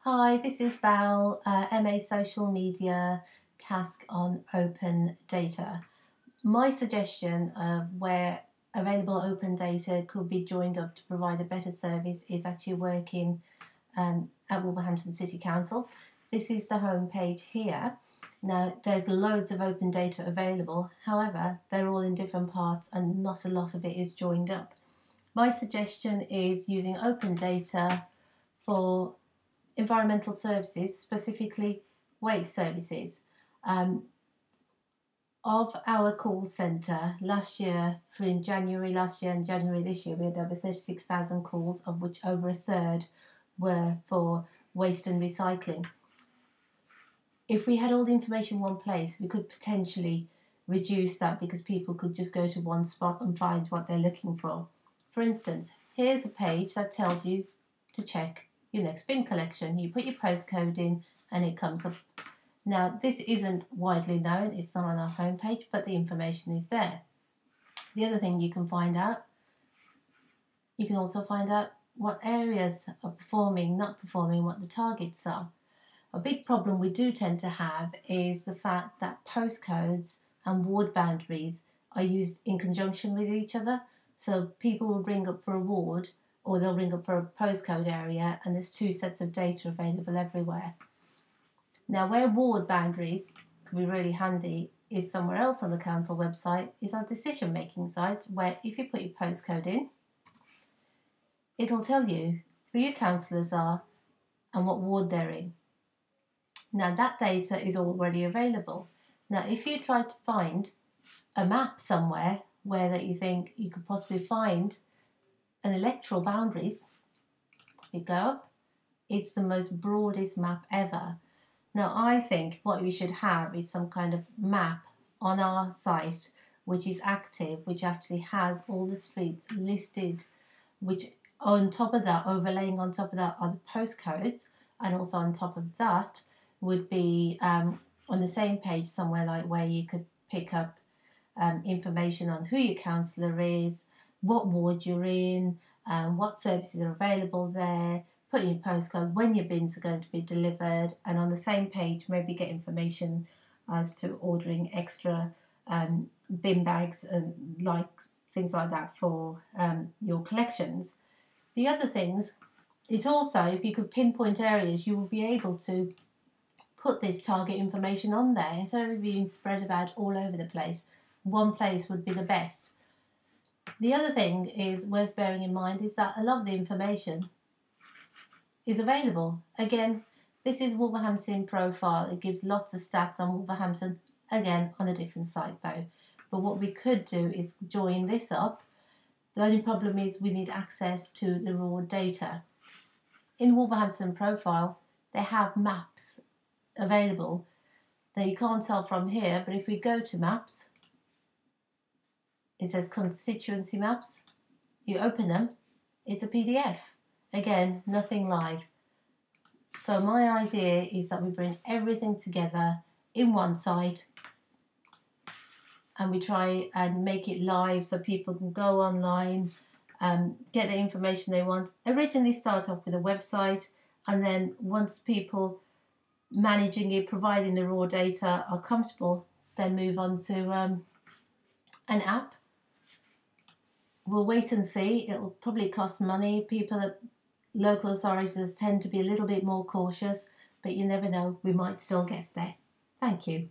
Hi, this is Val, MA Social Media, task on open data. My suggestion of where available open data could be joined up to provide a better service is actually working at Wolverhampton City Council. This is the home page here. Now, there's loads of open data available, however, they're all in different parts and not a lot of it is joined up. My suggestion is using open data for environmental services, specifically waste services. Of our call centre last year, in January last year and January this year, we had over 36,000 calls, of which over a third were for waste and recycling. If we had all the information in one place, we could potentially reduce that because people could just go to one spot and find what they're looking for. For instance, here's a page that tells you to check your next bin collection. You put your postcode in and it comes up. Now, this isn't widely known, it's not on our homepage, but the information is there. The other thing you can find out, you can also find out what areas are performing, not performing, what the targets are. A big problem we do tend to have is the fact that postcodes and ward boundaries are used in conjunction with each other. So people will ring up for a ward or they'll ring up for a postcode area and there's two sets of data available everywhere. Now, where ward boundaries can be really handy is somewhere else on the council website, is our decision-making site, where if you put your postcode in, it'll tell you who your councillors are and what ward they're in. Now, that data is already available. Now, if you try to find a map somewhere where that you think you could possibly find an electoral boundaries, you go up, it's the most broadest map ever. Now, I think what we should have is some kind of map on our site which is active, which actually has all the streets listed, which on top of that, overlaying on top of that are the postcodes, and also on top of that would be on the same page somewhere like where you could pick up information on who your councillor is, what ward you're in, what services are available there, put in your postcode, when your bins are going to be delivered, and on the same page maybe get information as to ordering extra bin bags and like things like that for your collections. The other things, it's also, if you could pinpoint areas, you will be able to put this target information on there instead of it being spread about all over the place. One place would be the best. The other thing is worth bearing in mind is that a lot of the information is available. Again, this is Wolverhampton profile. It gives lots of stats on Wolverhampton, again on a different site though. But what we could do is join this up. The only problem is we need access to the raw data. In Wolverhampton profile, they have maps available that you can't tell from here, but if we go to maps, it says constituency maps. You open them, it's a PDF. Again, nothing live. So my idea is that we bring everything together in one site and we try and make it live so people can go online, get the information they want. Originally start off with a website, and then once people managing it, providing the raw data are comfortable, then move on to an app. We'll wait and see. It'll probably cost money. People at local authorities tend to be a little bit more cautious, but you never know, we might still get there. Thank you.